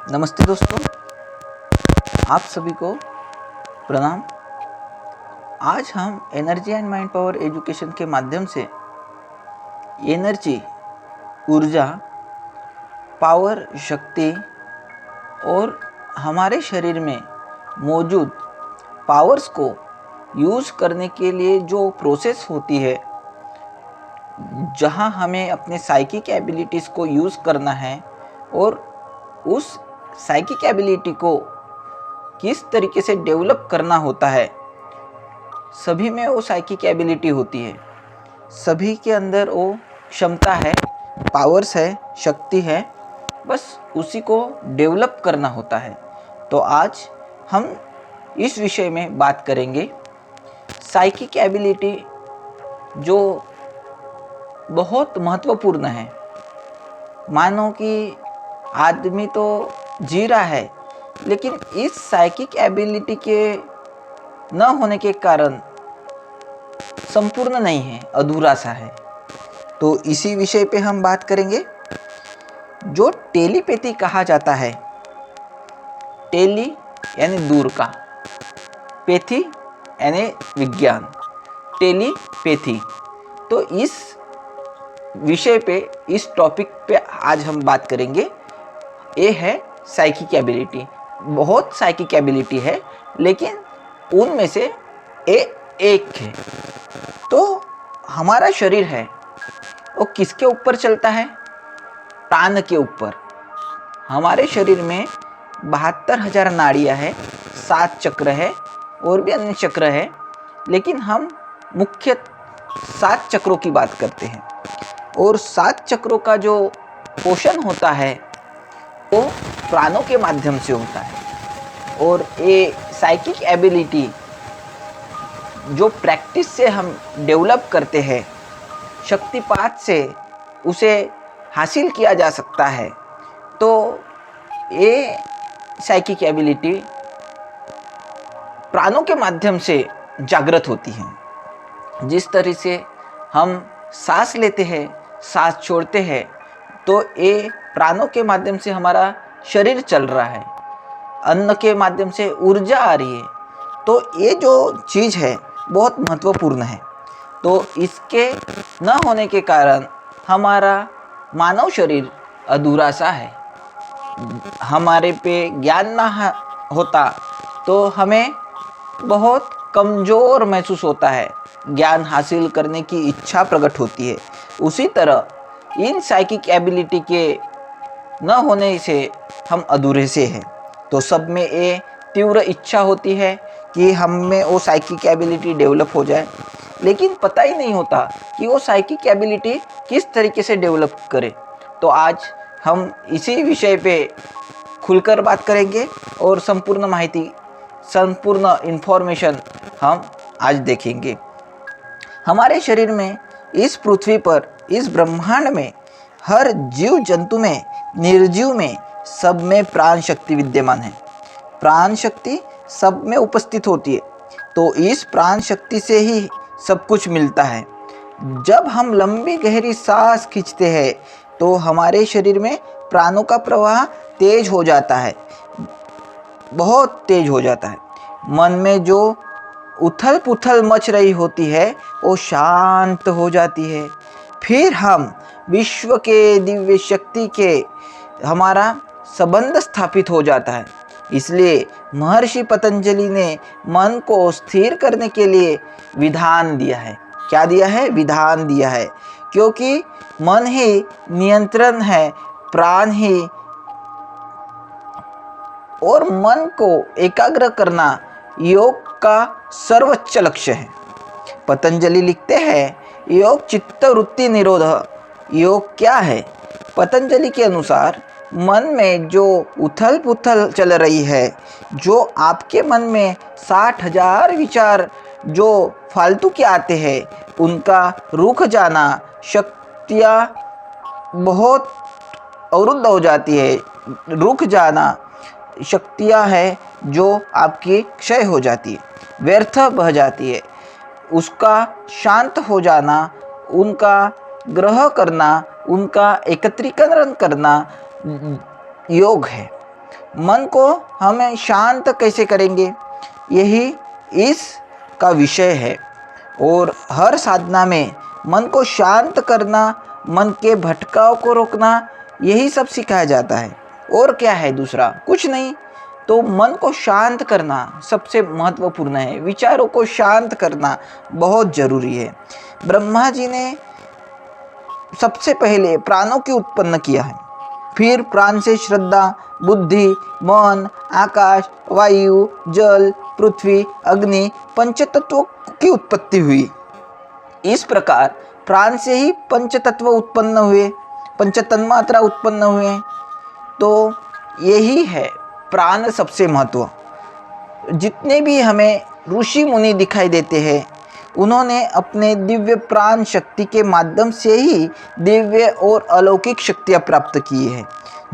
नमस्ते दोस्तों, आप सभी को प्रणाम। आज हम energy and mind power education के माध्यम से एनर्जी, ऊर्जा, पावर, शक्ति और हमारे शरीर में मौजूद पावर्स को यूज़ करने के लिए जो प्रोसेस होती है, जहां हमें अपने साइकिक एबिलिटीज़ को यूज़ करना है और उस साइकिक एबिलिटी को किस तरीके से डेवलप करना होता है। सभी में वो साइकिक एबिलिटी होती है, सभी के अंदर वो क्षमता है, पावर्स है, शक्ति है, बस उसी को डेवलप करना होता है। तो आज हम इस विषय में बात करेंगे। साइकिक एबिलिटी जो बहुत महत्वपूर्ण है। मानो कि आदमी तो जी रहा है, लेकिन इस साइकिक एबिलिटी के न होने के कारण संपूर्ण नहीं है, अधूरा सा है। तो इसी विषय पे हम बात करेंगे। जो टेलीपैथी कहा जाता है, टेली यानी दूर का, पैथी यानी विज्ञान, टेलीपैथी। तो इस विषय पे, इस टॉपिक पे आज हम बात करेंगे। ये है साइकिक एबिलिटी। बहुत साइकिक एबिलिटी है, लेकिन उनमें से एक है। तो हमारा शरीर है वो किसके ऊपर चलता है? प्राण के ऊपर। हमारे शरीर में 72,000 नाड़ियाँ है, 7 चक्र है और भी अन्य चक्र है, लेकिन हम मुख्य 7 चक्रों की बात करते हैं। और 7 चक्रों का जो पोषण होता है वो प्राणों के माध्यम से होता है। और ये साइकिक एबिलिटी जो प्रैक्टिस से हम डेवलप करते हैं, शक्तिपात से उसे हासिल किया जा सकता है। तो ये साइकिक एबिलिटी प्राणों के माध्यम से जागृत होती है। जिस तरह से हम सांस लेते हैं, सांस छोड़ते हैं, तो ये प्राणों के माध्यम से हमारा शरीर चल रहा है, अन्न के माध्यम से ऊर्जा आ रही है। तो ये जो चीज़ है बहुत महत्वपूर्ण है। तो इसके न होने के कारण हमारा मानव शरीर अधूरा सा है। हमारे पे ज्ञान ना होता तो हमें बहुत कमज़ोर महसूस होता है, ज्ञान हासिल करने की इच्छा प्रकट होती है। उसी तरह इन साइकिक एबिलिटी के न होने से हम अधूरे से हैं। तो सब में ये तीव्र इच्छा होती है कि हम में वो साइकिक एबिलिटी डेवलप हो जाए, लेकिन पता ही नहीं होता कि वो साइकिक एबिलिटी किस तरीके से डेवलप करे। तो आज हम इसी विषय पे खुलकर बात करेंगे और संपूर्ण माहिती, संपूर्ण इन्फॉर्मेशन हम आज देखेंगे। हमारे शरीर में, इस पृथ्वी पर, इस ब्रह्मांड में, हर जीव जंतु में, निर्जीव में, सब में प्राण शक्ति विद्यमान है। प्राण शक्ति सब में उपस्थित होती है। तो इस प्राण शक्ति से ही सब कुछ मिलता है। जब हम लंबी गहरी सांस खींचते हैं तो हमारे शरीर में प्राणों का प्रवाह तेज हो जाता है, बहुत तेज हो जाता है। मन में जो उथल पुथल मच रही होती है वो शांत हो जाती है। फिर हम विश्व के दिव्य शक्ति के हमारा संबंध स्थापित हो जाता है। इसलिए महर्षि पतंजलि ने मन को स्थिर करने के लिए विधान दिया है। क्या दिया है? विधान दिया है। क्योंकि मन ही नियंत्रण है, प्राण ही, और मन को एकाग्र करना योग का सर्वोच्च लक्ष्य है। पतंजलि लिखते हैं, योग चित्त वृत्ति निरोध। योग क्या है? पतंजलि के अनुसार मन में जो उथल पुथल चल रही है, जो आपके मन में 60,000 विचार जो फालतू के आते हैं, उनका रुक जाना, शक्तियाँ बहुत अवरुद्ध हो जाती है, रुक जाना, शक्तियाँ हैं जो आपकी क्षय हो जाती है, व्यर्थ बह जाती है, उसका शांत हो जाना, उनका ग्रह करना, उनका एकत्रीकरण करना योग है। मन को हमें शांत कैसे करेंगे, यही इसका विषय है। और हर साधना में मन को शांत करना, मन के भटकाव को रोकना, यही सब सिखाया जाता है। और क्या है दूसरा? कुछ नहीं। तो मन को शांत करना सबसे महत्वपूर्ण है। विचारों को शांत करना बहुत ज़रूरी है। ब्रह्मा जी ने सबसे पहले प्राणों की उत्पन्न किया है, फिर प्राण से श्रद्धा, बुद्धि, मन, आकाश, वायु, जल, पृथ्वी, अग्नि, पंचतत्वों की उत्पत्ति हुई। इस प्रकार प्राण से ही पंचतत्व उत्पन्न हुए, पंचतन्मात्रा उत्पन्न हुए। तो यही है प्राण सबसे महत्व। जितने भी हमें ऋषि मुनि दिखाई देते हैं, उन्होंने अपने दिव्य प्राण शक्ति के माध्यम से ही दिव्य और अलौकिक शक्तियाँ प्राप्त की है।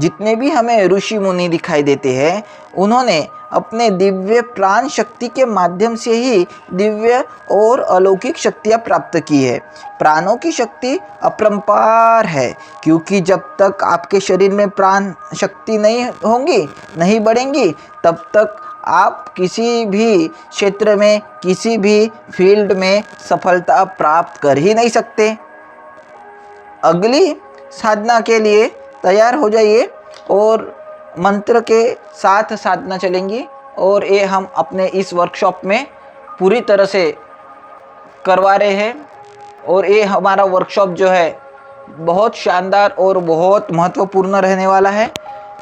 जितने भी हमें ऋषि मुनि दिखाई देते हैं, उन्होंने अपने दिव्य प्राण शक्ति के माध्यम से ही दिव्य और अलौकिक शक्तियाँ प्राप्त की है। प्राणों की शक्ति अपरंपार है, क्योंकि जब तक आपके शरीर में प्राण शक्ति नहीं होंगी, नहीं बढ़ेंगी, तब तक आप किसी भी क्षेत्र में, किसी भी फील्ड में सफलता प्राप्त कर ही नहीं सकते। अगली साधना के लिए तैयार हो जाइए और मंत्र के साथ साधना चलेंगी। और ये हम अपने इस वर्कशॉप में पूरी तरह से करवा रहे हैं। और ये हमारा वर्कशॉप जो है बहुत शानदार और बहुत महत्वपूर्ण रहने वाला है।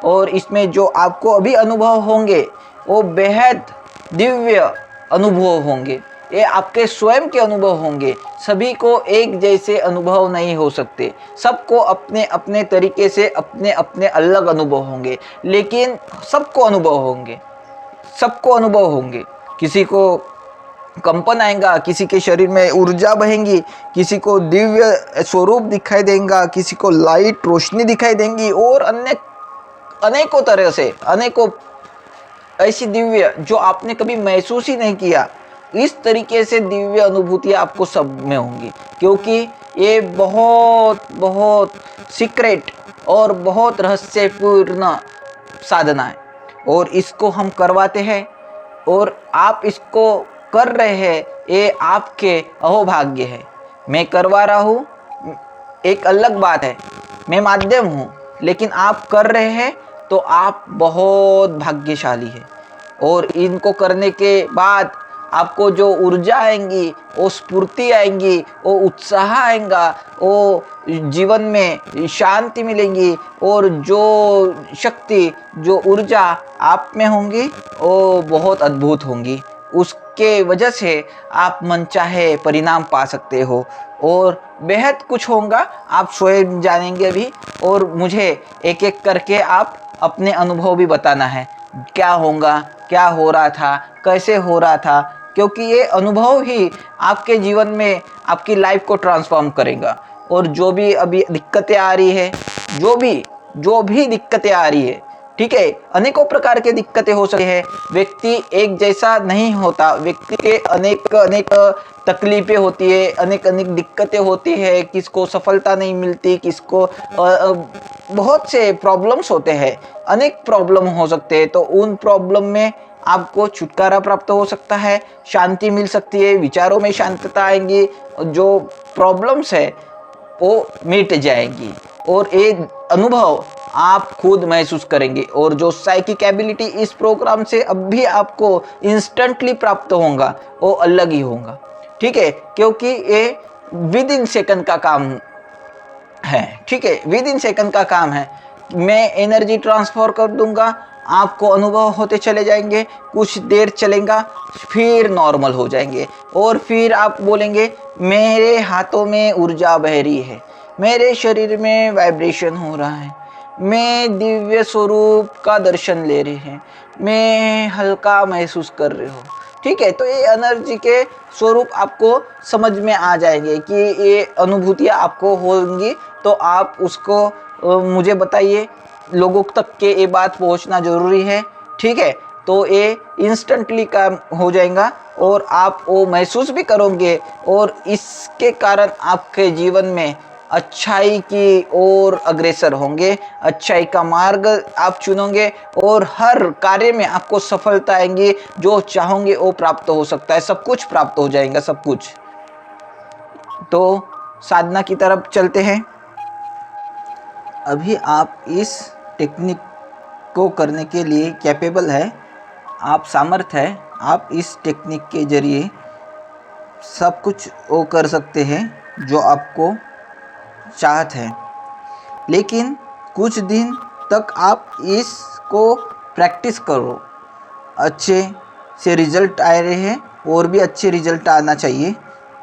और इसमें जो आपको अभी अनुभव होंगे वो बेहद दिव्य अनुभव होंगे। ये आपके स्वयं के अनुभव होंगे। सभी को एक जैसे अनुभव नहीं हो सकते, सबको अपने अपने तरीके से अपने अपने अलग अनुभव होंगे, लेकिन सबको अनुभव होंगे, सबको अनुभव होंगे। किसी को कंपन आएगा, किसी के शरीर में ऊर्जा बहेंगी, किसी को दिव्य स्वरूप दिखाई देगा, किसी को लाइट रोशनी दिखाई देंगी, और अन्य अनेकों तरह से, अनेकों ऐसी दिव्य जो आपने कभी महसूस ही नहीं किया, इस तरीके से दिव्य अनुभूतियाँ आपको सब में होंगी। क्योंकि ये बहुत बहुत सीक्रेट और बहुत रहस्यपूर्ण साधना है, और इसको हम करवाते हैं और आप इसको कर रहे हैं, ये आपके अहोभाग्य है। मैं करवा रहा हूँ एक अलग बात है, मैं माध्यम हूँ, लेकिन आप कर रहे हैं तो आप बहुत भाग्यशाली है। और इनको करने के बाद आपको जो ऊर्जा आएंगी, वो स्फूर्ति आएंगी, वो उत्साह आएगा, वो जीवन में शांति मिलेंगी, और जो शक्ति, जो ऊर्जा आप में होंगी वो बहुत अद्भुत होंगी। उसके वजह से आप मनचाहे परिणाम पा सकते हो, और बेहद कुछ होगा, आप स्वयं जानेंगे अभी। और मुझे एक एक करके आप अपने अनुभव भी बताना है, क्या होगा, क्या हो रहा था, कैसे हो रहा था, क्योंकि ये अनुभव ही आपके जीवन में आपकी लाइफ को ट्रांसफॉर्म करेगा। और जो भी अभी दिक्कतें आ रही है, जो भी दिक्कतें आ रही है, ठीक है, अनेकों प्रकार के दिक्कतें हो सकती है। व्यक्ति एक जैसा नहीं होता, व्यक्ति के अनेक अनेक तकलीफें होती है, अनेक अनेक दिक्कतें होती है, किसको सफलता नहीं मिलती, किसको बहुत से प्रॉब्लम्स होते हैं, अनेक प्रॉब्लम हो सकते हैं। तो उन प्रॉब्लम में आपको छुटकारा प्राप्त हो सकता है, शांति मिल सकती है, विचारों में शांतता आएंगी, जो प्रॉब्लम्स है वो मिट जाएंगी, और एक अनुभव आप खुद महसूस करेंगे। और जो साइकिक एबिलिटी इस प्रोग्राम से अब भी आपको इंस्टेंटली प्राप्त होगा, वो अलग ही होगा, ठीक है, क्योंकि ये विद इन सेकंड का काम है, ठीक है, विद इन सेकंड का काम है। मैं एनर्जी ट्रांसफर कर दूंगा, आपको अनुभव होते चले जाएंगे, कुछ देर चलेगा, फिर नॉर्मल हो जाएंगे, और फिर आप बोलेंगे मेरे हाथों में ऊर्जा बह रही है, मेरे शरीर में वाइब्रेशन हो रहा है, मैं दिव्य स्वरूप का दर्शन ले रही है, मैं हल्का महसूस कर रही हूँ, ठीक है। तो ये एनर्जी के स्वरूप आपको समझ में आ जाएंगे कि ये अनुभूतियाँ आपको होंगी। तो आप उसको मुझे बताइए, लोगों तक के ये बात पहुंचना जरूरी है, ठीक है। तो ये इंस्टेंटली काम हो जाएगा, और आप वो महसूस भी करोगे, और इसके कारण आपके जीवन में अच्छाई की ओर अग्रसर होंगे, अच्छाई का मार्ग आप चुनोगे और हर कार्य में आपको सफलता आएंगी। जो चाहोगे वो प्राप्त हो सकता है, सब कुछ प्राप्त हो जाएगा, सब कुछ। तो साधना की तरफ चलते हैं। अभी आप इस टेक्निक को करने के लिए कैपेबल है, आप सामर्थ है, आप इस टेक्निक के जरिए सब कुछ वो कर सकते हैं जो आपको चाहत है। लेकिन कुछ दिन तक आप इसको प्रैक्टिस करो, अच्छे से रिजल्ट आ रहे हैं और भी अच्छे रिजल्ट आना चाहिए,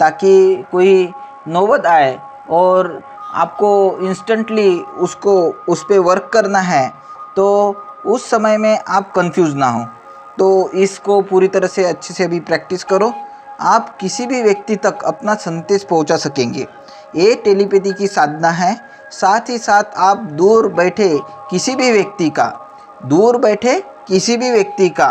ताकि कोई नौबत आए और आपको इंस्टेंटली उस पर वर्क करना है तो उस समय में आप कंफ्यूज ना हो। तो इसको पूरी तरह से अच्छे से अभी प्रैक्टिस करो, आप किसी भी व्यक्ति तक अपना संदेश पहुंचा सकेंगे। ये टेलीपैथी की साधना है। साथ ही साथ आप दूर बैठे किसी भी व्यक्ति का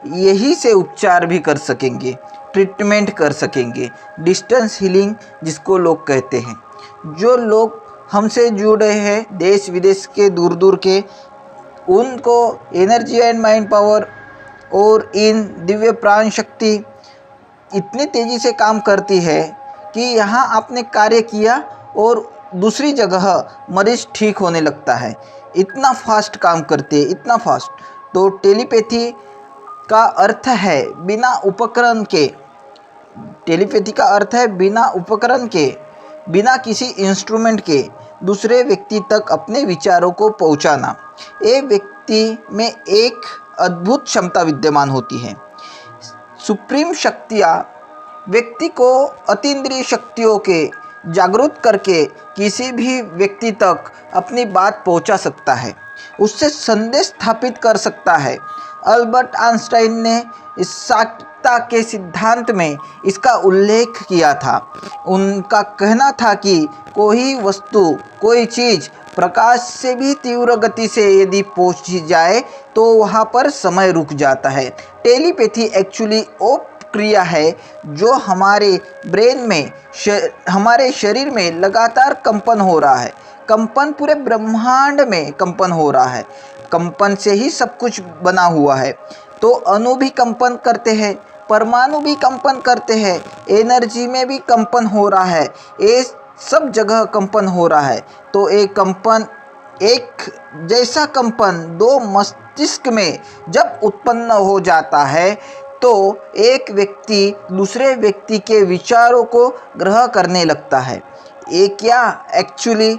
यही से उपचार भी कर सकेंगे, ट्रीटमेंट कर सकेंगे। डिस्टेंस हीलिंग जिसको लोग कहते हैं। जो लोग हमसे जुड़े हैं देश विदेश के, दूर दूर के, उनको एनर्जी एंड माइंड पावर और इन दिव्य प्राण शक्ति इतनी तेज़ी से काम करती है कि यहाँ आपने कार्य किया और दूसरी जगह मरीज ठीक होने लगता है। इतना फास्ट काम करते हैं, इतना फास्ट। तो टेलीपैथी का अर्थ है बिना उपकरण के, टेलीपैथी का अर्थ है बिना उपकरण के, बिना किसी इंस्ट्रूमेंट के दूसरे व्यक्ति तक अपने विचारों को पहुंचाना। एक व्यक्ति में एक अद्भुत क्षमता विद्यमान होती है। सुप्रीम शक्तियाँ व्यक्ति को अतीन्द्रिय शक्तियों के जागरूक करके किसी भी व्यक्ति तक अपनी बात पहुंचा सकता है, उससे संदेश स्थापित कर सकता है। अल्बर्ट आइंस्टाइन ने इस साक्यता के सिद्धांत में इसका उल्लेख किया था। उनका कहना था कि कोई वस्तु, कोई चीज़ प्रकाश से भी तीव्र गति से यदि पहुंच जाए तो वहाँ पर समय रुक जाता है। टेलीपैथी एक्चुअली वो क्रिया है जो हमारे ब्रेन में, हमारे शरीर में लगातार कंपन हो रहा है। कंपन पूरे ब्रह्मांड में कंपन हो रहा है। कंपन से ही सब कुछ बना हुआ है। तो अणु भी कंपन करते हैं, परमाणु भी कंपन करते हैं, एनर्जी में भी कंपन हो रहा है, ये सब जगह कंपन हो रहा है। तो एक जैसा कंपन दो मस्तिष्क में जब उत्पन्न हो जाता है तो एक व्यक्ति दूसरे व्यक्ति के विचारों को ग्रहण करने लगता है। ये क्या एक्चुअली,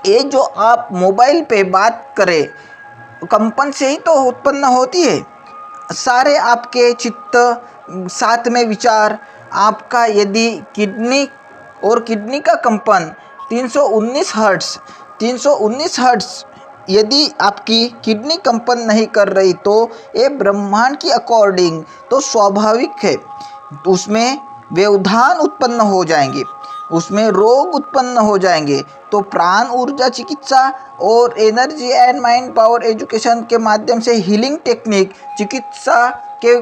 ये जो आप मोबाइल पे बात करें कंपन से ही तो उत्पन्न होती है। सारे आपके चित्त, साथ में विचार, आपका यदि किडनी का कंपन 319 हर्ट्ज यदि आपकी किडनी कंपन नहीं कर रही तो ये ब्रह्मांड की अकॉर्डिंग तो स्वाभाविक है, उसमें व्यवधान उत्पन्न हो जाएंगे, उसमें रोग उत्पन्न हो जाएंगे। तो प्राण ऊर्जा चिकित्सा और energy and mind power education के माध्यम से हीलिंग टेक्निक चिकित्सा के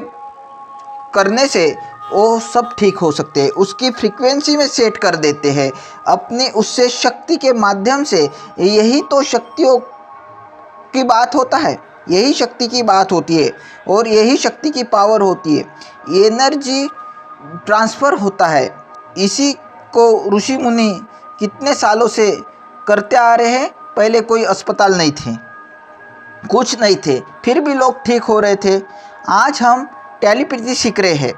करने से वो सब ठीक हो सकते हैं। उसकी फ्रीक्वेंसी में सेट कर देते हैं अपनी उससे शक्ति के माध्यम से। यही तो शक्तियों की बात होता है, यही शक्ति की बात होती है और यही शक्ति की पावर होती है। एनर्जी ट्रांसफ़र होता है। इसी को ऋषि मुनि कितने सालों से करते आ रहे हैं। पहले कोई अस्पताल नहीं थे, कुछ नहीं थे, फिर भी लोग ठीक हो रहे थे। आज हम टेलीपैथी सीख रहे हैं।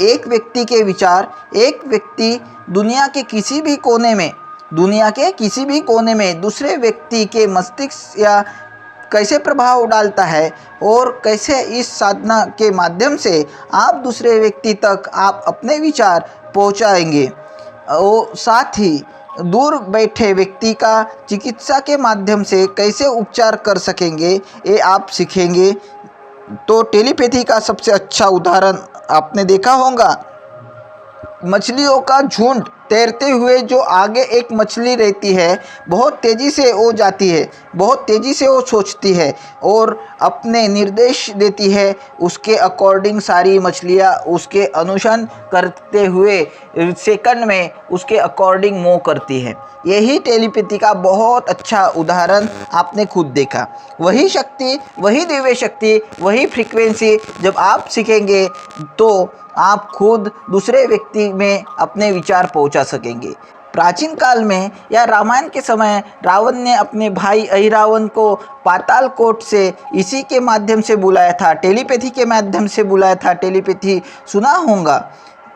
एक व्यक्ति के विचार, एक व्यक्ति दुनिया के किसी भी कोने में दूसरे व्यक्ति के मस्तिष्क या कैसे प्रभाव डालता है और कैसे इस साधना के माध्यम से आप दूसरे व्यक्ति तक आप अपने विचार पहुंचाएंगे और साथ ही दूर बैठे व्यक्ति का चिकित्सा के माध्यम से कैसे उपचार कर सकेंगे ये आप सीखेंगे। तो टेलीपैथी का सबसे अच्छा उदाहरण आपने देखा होगा, मछलियों का झुंड तैरते हुए जो आगे एक मछली रहती है, बहुत तेज़ी से वो जाती है, बहुत तेज़ी से वो सोचती है और अपने निर्देश देती है। उसके अकॉर्डिंग सारी मछलियाँ उसके अनुसरण करते हुए सेकंड में उसके अकॉर्डिंग मूव करती है। यही टेलीपैथी का बहुत अच्छा उदाहरण आपने खुद देखा। वही शक्ति, वही दिव्य शक्ति, वही फ्रीक्वेंसी जब आप सीखेंगे तो आप खुद दूसरे व्यक्ति में अपने विचार पहुंचा सकेंगे। प्राचीन काल में या रामायण के समय रावण ने अपने भाई अहिरावण को पाताल कोट से इसी के माध्यम से बुलाया था, टेलीपैथी के माध्यम से बुलाया था। टेलीपैथी सुना होगा,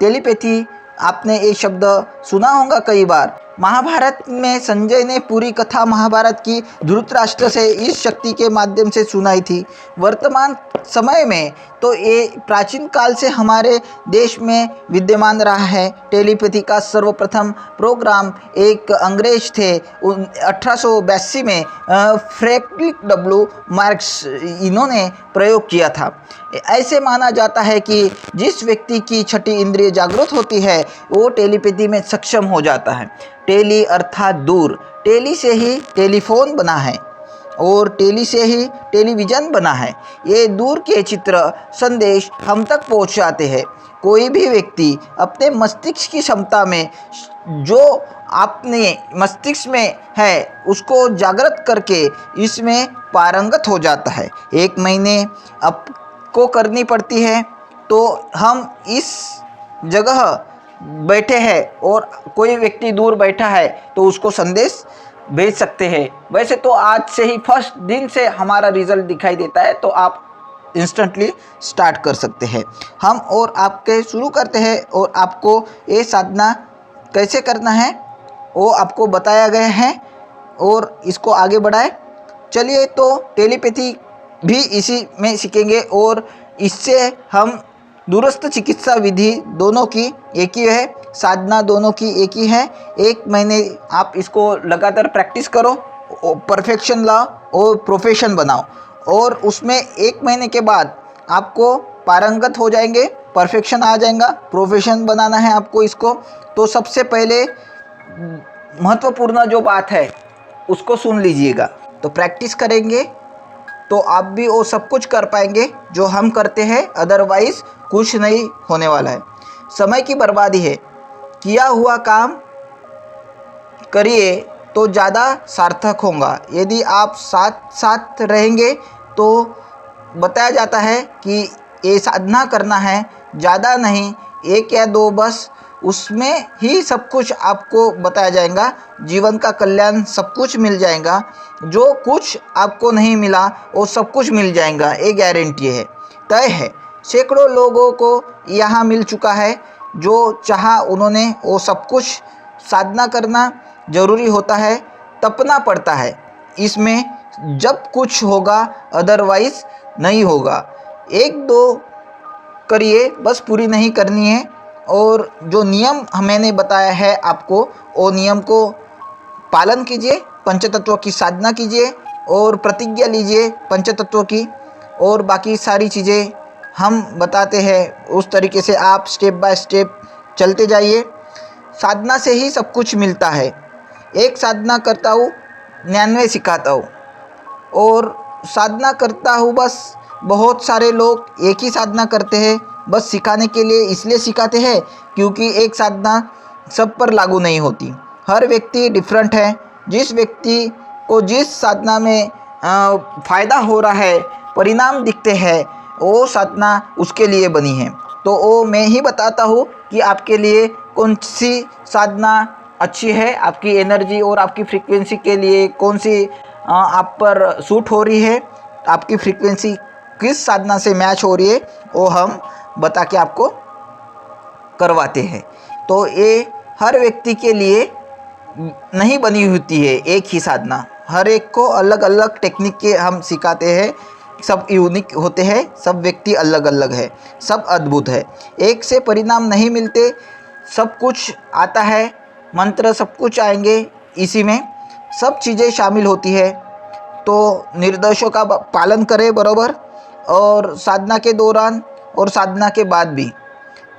टेलीपैथी आपने ये शब्द सुना होगा कई बार। महाभारत में संजय ने पूरी कथा महाभारत की धृतराष्ट्र से इस शक्ति के माध्यम से सुनाई थी। वर्तमान समय में तो ये प्राचीन काल से हमारे देश में विद्यमान रहा है। टेलीपैथी का सर्वप्रथम प्रोग्राम एक अंग्रेज थे 1882 में फ्रेडरिक डब्ल्यू मार्क्स, इन्होंने प्रयोग किया था। ऐसे माना जाता है कि जिस व्यक्ति की छठी इंद्रिय जागृत होती है वो टेलीपैथी में सक्षम हो जाता है। टेली अर्थात दूर, टेली से ही टेलीफोन बना है और टेली से ही टेलीविज़न बना है। ये दूर के चित्र, संदेश हम तक पहुंचाते हैं। कोई भी व्यक्ति अपने मस्तिष्क की क्षमता में जो अपने मस्तिष्क में है उसको जागृत करके इसमें पारंगत हो जाता है। 1 महीने आपको करनी पड़ती है तो हम इस जगह बैठे हैं और कोई व्यक्ति दूर बैठा है तो उसको संदेश भेज सकते हैं। वैसे तो आज से ही फर्स्ट दिन से हमारा रिजल्ट दिखाई देता है, तो आप इंस्टेंटली स्टार्ट कर सकते हैं। हम और आपके शुरू करते हैं और आपको ये साधना कैसे करना है वो आपको बताया गया है और इसको आगे बढ़ाएं। चलिए तो टेलीपैथी भी इसी में सीखेंगे और इससे हम दूरस्थ चिकित्सा विधि दोनों की एक ही है, साधना दोनों की एक ही है। 1 महीने आप इसको लगातार प्रैक्टिस करो, परफेक्शन लाओ और प्रोफेशन बनाओ और उसमें 1 महीने के बाद आपको पारंगत हो जाएंगे, परफेक्शन आ जाएगा। प्रोफेशन बनाना है आपको इसको, तो सबसे पहले महत्वपूर्ण जो बात है उसको सुन लीजिएगा। तो प्रैक्टिस करेंगे तो आप भी वो सब कुछ कर पाएंगे जो हम करते हैं, अदरवाइज़ कुछ नहीं होने वाला है। समय की बर्बादी है, किया हुआ काम करिए तो ज़्यादा सार्थक होगा। यदि आप साथ साथ रहेंगे तो बताया जाता है कि ये साधना करना है, ज़्यादा नहीं, 1 या 2 बस, उसमें ही सब कुछ आपको बताया जाएगा। जीवन का कल्याण सब कुछ मिल जाएगा, जो कुछ आपको नहीं मिला वो सब कुछ मिल जाएगा, ये गारंटी है, तय है। सैकड़ों लोगों को यहाँ मिल चुका है, जो चाहा उन्होंने वो सब कुछ। साधना करना ज़रूरी होता है, तपना पड़ता है इसमें, जब कुछ होगा, अदरवाइज़ नहीं होगा। 1-2 करिए, बस पूरी नहीं करनी है। और जो नियम मैंने बताया है आपको, वो नियम को पालन कीजिए, पंचतत्व की साधना कीजिए और प्रतिज्ञा लीजिए पंचतत्व की, और बाकी सारी चीज़ें हम बताते हैं उस तरीके से आप स्टेप बाय स्टेप चलते जाइए। साधना से ही सब कुछ मिलता है। एक साधना करता हूँ, 99 सिखाता हूँ, और साधना करता हूँ बस। बहुत सारे लोग एक ही साधना करते हैं, बस सिखाने के लिए इसलिए सिखाते हैं क्योंकि एक साधना सब पर लागू नहीं होती। हर व्यक्ति डिफरेंट है। जिस व्यक्ति को जिस साधना में फ़ायदा हो रहा है, परिणाम दिखते हैं, वो साधना उसके लिए बनी है। तो वो मैं ही बताता हूँ कि आपके लिए कौन सी साधना अच्छी है, आपकी एनर्जी और आपकी फ्रीक्वेंसी के लिए कौन सी आप पर सूट हो रही है, आपकी फ्रीक्वेंसी किस साधना से मैच हो रही है, वो हम बता के आपको करवाते हैं। तो ये हर व्यक्ति के लिए नहीं बनी होती है एक ही साधना, हर एक को अलग अलग टेक्निक के हम सिखाते हैं। सब यूनिक होते हैं, सब व्यक्ति अलग अलग है, सब अद्भुत है। एक से परिणाम नहीं मिलते, सब कुछ आता है, मंत्र सब कुछ आएंगे, इसी में सब चीज़ें शामिल होती है। तो निर्देशों का पालन करें बराबर, और साधना के दौरान और साधना के बाद भी।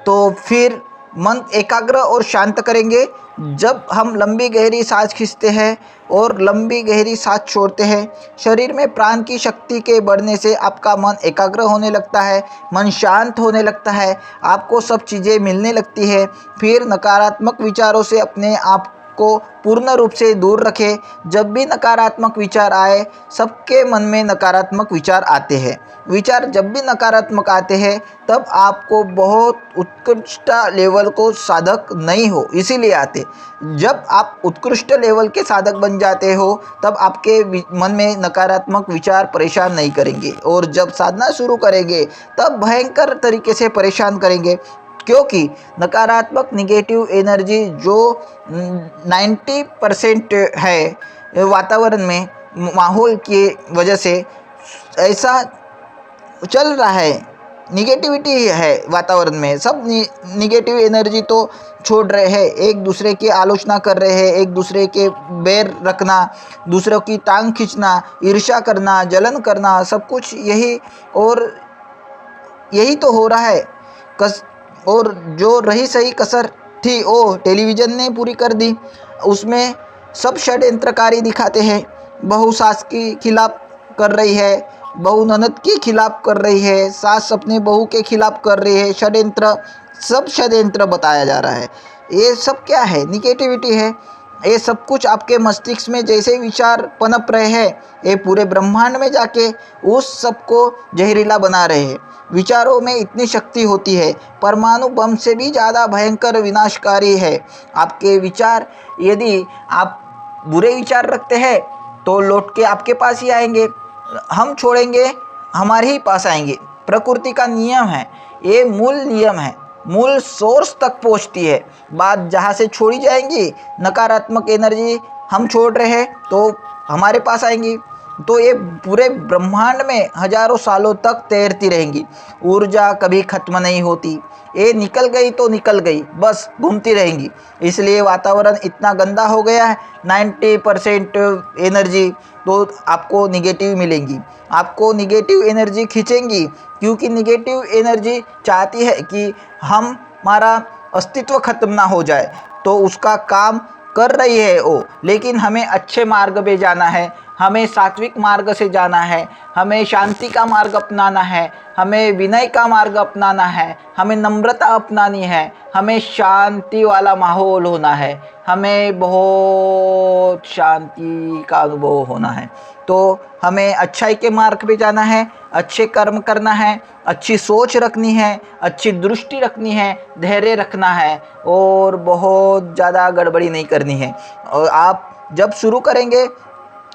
तो फिर मन एकाग्र और शांत करेंगे। जब हम लंबी गहरी सांस खींचते हैं और लंबी गहरी सांस छोड़ते हैं, शरीर में प्राण की शक्ति के बढ़ने से आपका मन एकाग्र होने लगता है, मन शांत होने लगता है, आपको सब चीज़ें मिलने लगती है। फिर नकारात्मक विचारों से अपने आप को पूर्ण रूप से दूर रखें। जब भी नकारात्मक विचार आए, सबके मन में नकारात्मक विचार आते हैं। विचार जब भी नकारात्मक आते हैं तब आपको बहुत उत्कृष्ट लेवल को साधक नहीं हो, इसीलिए आते। जब आप उत्कृष्ट लेवल के साधक बन जाते हो तब आपके मन में नकारात्मक विचार परेशान नहीं करेंगे, और जब साधना शुरू करेंगे तब भयंकर तरीके से परेशान करेंगे, क्योंकि नकारात्मक निगेटिव एनर्जी जो 90% है वातावरण में, माहौल की वजह से ऐसा चल रहा है। निगेटिविटी है वातावरण में, सब निगेटिव एनर्जी तो छोड़ रहे हैं, एक दूसरे की आलोचना कर रहे हैं, एक दूसरे के बैर रखना, दूसरों की टांग खींचना, ईर्ष्या करना, जलन करना, सब कुछ यही तो हो रहा है। और जो रही सही कसर थी वो टेलीविज़न ने पूरी कर दी। उसमें सब षड्यंत्रकारी दिखाते हैं। बहू सास के खिलाफ कर रही है, बहू ननद के खिलाफ कर रही है, सास अपने बहू के खिलाफ कर रही है, षड्यंत्र, सब षड्यंत्र बताया जा रहा है। ये सब क्या है? निगेटिविटी है। ये सब कुछ आपके मस्तिष्क में जैसे विचार पनप रहे हैं, ये पूरे ब्रह्मांड में जाके उस सबको जहरीला बना रहे हैं। विचारों में इतनी शक्ति होती है, परमाणु बम से भी ज़्यादा भयंकर विनाशकारी है आपके विचार। यदि आप बुरे विचार रखते हैं तो लौट के आपके पास ही आएंगे, हम छोड़ेंगे हमारे ही पास आएंगे। प्रकृति का नियम है, ये मूल नियम है, मूल सोर्स तक पहुंचती है बात, जहाँ से छोड़ी जाएंगी नकारात्मक एनर्जी हम छोड़ रहे हैं तो हमारे पास आएंगी। तो ये पूरे ब्रह्मांड में हजारों सालों तक तैरती रहेंगी, ऊर्जा कभी खत्म नहीं होती। ये निकल गई तो निकल गई, बस घूमती रहेंगी। इसलिए वातावरण इतना गंदा हो गया है, 90% एनर्जी तो आपको निगेटिव मिलेंगी, आपको निगेटिव एनर्जी खींचेंगी, क्योंकि निगेटिव एनर्जी चाहती है कि हमारा अस्तित्व खत्म ना हो जाए, तो उसका काम कर रही है वो। लेकिन हमें अच्छे मार्ग पे जाना है, हमें सात्विक मार्ग से जाना है, हमें शांति का मार्ग अपनाना है, हमें विनय का मार्ग अपनाना है, हमें नम्रता अपनानी है, हमें शांति वाला माहौल होना है, हमें बहुत शांति का अनुभव होना है। तो हमें अच्छाई के मार्ग पे जाना है, अच्छे कर्म करना है, अच्छी सोच रखनी है, अच्छी दृष्टि रखनी है, धैर्य रखना है, और बहुत ज़्यादा गड़बड़ी नहीं करनी है। और आप जब शुरू करेंगे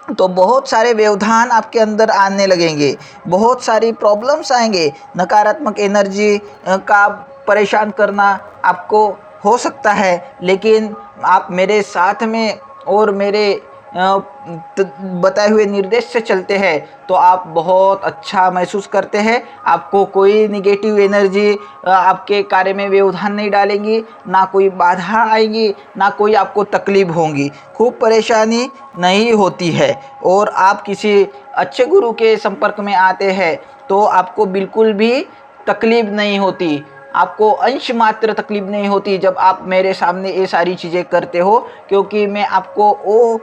तो बहुत सारे व्यवधान आपके अंदर आने लगेंगे, बहुत सारी प्रॉब्लम्स आएंगे। नकारात्मक एनर्जी का परेशान करना आपको हो सकता है, लेकिन आप मेरे साथ में और मेरे बताए हुए निर्देश से चलते हैं तो आप बहुत अच्छा महसूस करते हैं। आपको कोई निगेटिव एनर्जी आपके कार्य में व्यवधान नहीं डालेंगी, ना कोई बाधा आएगी, ना कोई आपको तकलीफ होगी, खूब परेशानी नहीं होती है। और आप किसी अच्छे गुरु के संपर्क में आते हैं तो आपको बिल्कुल भी तकलीफ नहीं होती, आपको अंश मात्र तकलीफ नहीं होती जब आप मेरे सामने ये सारी चीज़ें करते हो, क्योंकि मैं आपको वो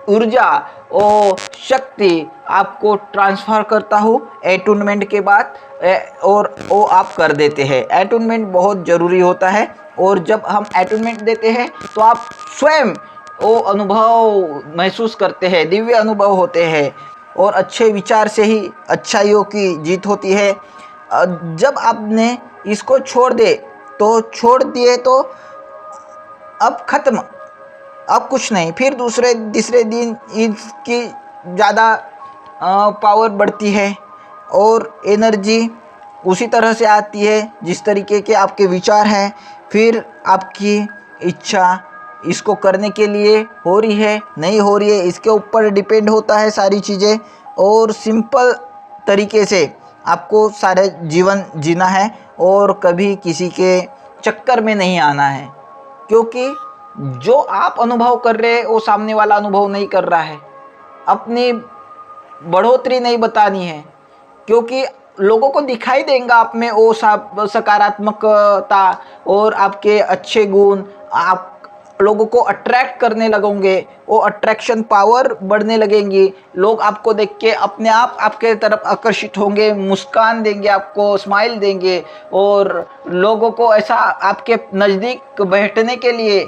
ऊर्जा, वो शक्ति आपको ट्रांसफ़र करता हूँ एटूनमेंट के बाद, और वो आप कर देते हैं। एटूनमेंट बहुत ज़रूरी होता है, और जब हम एटूनमेंट देते हैं तो आप स्वयं वो अनुभव महसूस करते हैं, दिव्य अनुभव होते हैं, और अच्छे विचार से ही अच्छाइयों की जीत होती है। जब आपने इसको छोड़ दिए तो अब ख़त्म, अब कुछ नहीं। फिर दूसरे तीसरे दिन इसकी ज़्यादा पावर बढ़ती है और एनर्जी उसी तरह से आती है जिस तरीके के आपके विचार हैं। फिर आपकी इच्छा इसको करने के लिए हो रही है नहीं हो रही है, इसके ऊपर डिपेंड होता है सारी चीज़ें। और सिंपल तरीके से आपको सारे जीवन जीना है और कभी किसी के चक्कर में नहीं आना है, क्योंकि जो आप अनुभव कर रहे हैं वो सामने वाला अनुभव नहीं कर रहा है। अपनी बढ़ोतरी नहीं बतानी है, क्योंकि लोगों को दिखाई देगा आप में वो सकारात्मकता और आपके अच्छे गुण, आप लोगों को अट्रैक्ट करने लगोगे, वो अट्रैक्शन पावर बढ़ने लगेंगी। लोग आपको देख के अपने आप आपके तरफ आकर्षित होंगे, मुस्कान देंगे, आपको स्माइल देंगे और लोगों को ऐसा आपके नज़दीक बैठने के लिए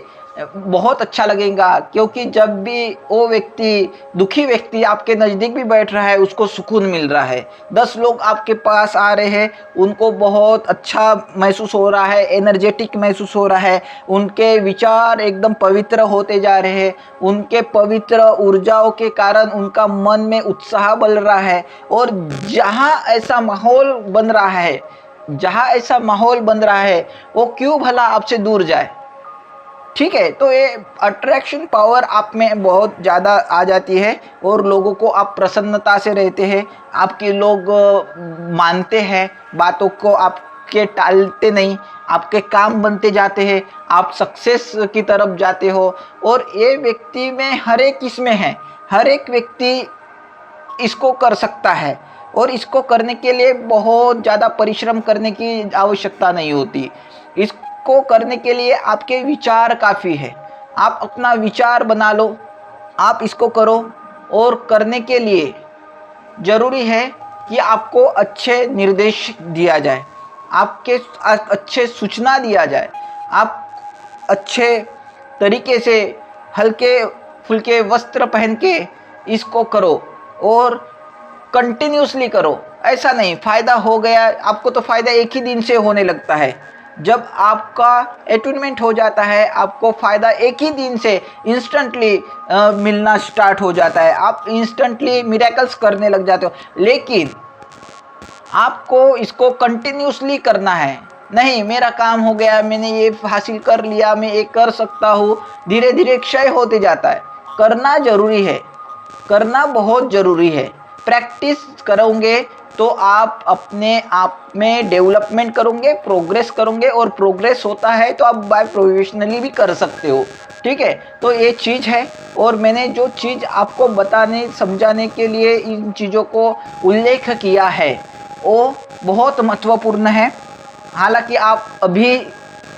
बहुत अच्छा लगेगा। क्योंकि जब भी वो व्यक्ति, दुखी व्यक्ति आपके नज़दीक भी बैठ रहा है, उसको सुकून मिल रहा है। 10 लोग आपके पास आ रहे हैं, उनको बहुत अच्छा महसूस हो रहा है, एनर्जेटिक महसूस हो रहा है, उनके विचार एकदम पवित्र होते जा रहे हैं, उनके पवित्र ऊर्जाओं के कारण उनका मन में उत्साह बढ़ रहा है। और जहाँ ऐसा माहौल बन रहा है, जहाँ ऐसा माहौल बन रहा है, वो क्यों भला आपसे दूर जाए। ठीक है, तो ये अट्रैक्शन पावर आप में बहुत ज़्यादा आ जाती है और लोगों को आप प्रसन्नता से रहते हैं, आपके लोग मानते हैं बातों को, आपके टालते नहीं, आपके काम बनते जाते हैं, आप सक्सेस की तरफ जाते हो। और ये व्यक्ति में हर एक इसमें है, हर एक व्यक्ति इसको कर सकता है और इसको करने के लिए बहुत ज़्यादा परिश्रम करने की आवश्यकता नहीं होती। इसको करने के लिए आपके विचार काफ़ी है, आप अपना विचार बना लो, आप इसको करो। और करने के लिए ज़रूरी है कि आपको अच्छे निर्देश दिया जाए, आपके अच्छे सूचना दिया जाए, आप अच्छे तरीके से हल्के फुल्के वस्त्र पहन के इसको करो और कंटिन्यूसली करो। ऐसा नहीं फ़ायदा हो गया आपको तो फ़ायदा एक ही दिन से होने लगता है। जब आपका अटूनमेंट हो जाता है, आपको फ़ायदा एक ही दिन से इंस्टेंटली मिलना स्टार्ट हो जाता है, आप इंस्टेंटली मिरेकल्स करने लग जाते हो। लेकिन आपको इसको कंटिन्यूसली करना है। नहीं मेरा काम हो गया, मैंने ये हासिल कर लिया, मैं ये कर सकता हूँ, धीरे धीरे क्षय होते जाता है। करना ज़रूरी है, करना बहुत ज़रूरी है। प्रैक्टिस करोगे तो आप अपने आप में डेवलपमेंट करोगे, प्रोग्रेस करोगे, और प्रोग्रेस होता है तो आप बाय प्रोफेशनली भी कर सकते हो। ठीक है, तो ये चीज़ है। और मैंने जो चीज़ आपको बताने समझाने के लिए इन चीज़ों को उल्लेख किया है वो बहुत महत्वपूर्ण है। हालांकि आप अभी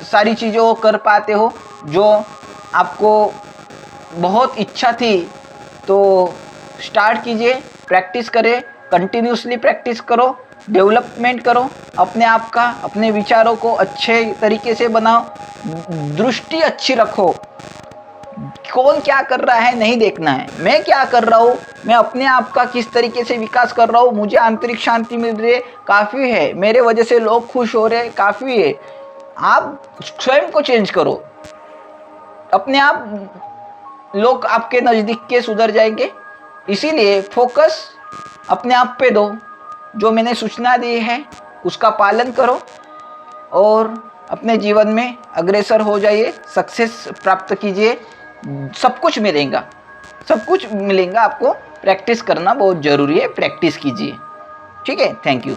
सारी चीज़ों को कर पाते हो जो आपको बहुत इच्छा थी, तो स्टार्ट कीजिए, प्रैक्टिस करें, कंटिन्यूसली प्रैक्टिस करो, डेवलपमेंट करो अपने आप का, अपने विचारों को अच्छे तरीके से बनाओ, दृष्टि अच्छी रखो। कौन क्या कर रहा है नहीं देखना है, मैं क्या कर रहा हूँ, मैं अपने आप का किस तरीके से विकास कर रहा हूँ, मुझे आंतरिक शांति मिल रही है, काफ़ी है, मेरे वजह से लोग खुश हो रहे हैं, काफ़ी है। आप स्वयं को चेंज करो, अपने आप लोग आपके नज़दीक के सुधर जाएंगे। इसीलिए फोकस अपने आप पे दो, जो मैंने सूचना दी है उसका पालन करो और अपने जीवन में अग्रसर हो जाइए, सक्सेस प्राप्त कीजिए। सब कुछ मिलेगा, सब कुछ मिलेगा आपको। प्रैक्टिस करना बहुत ज़रूरी है, प्रैक्टिस कीजिए। ठीक है, थैंक यू।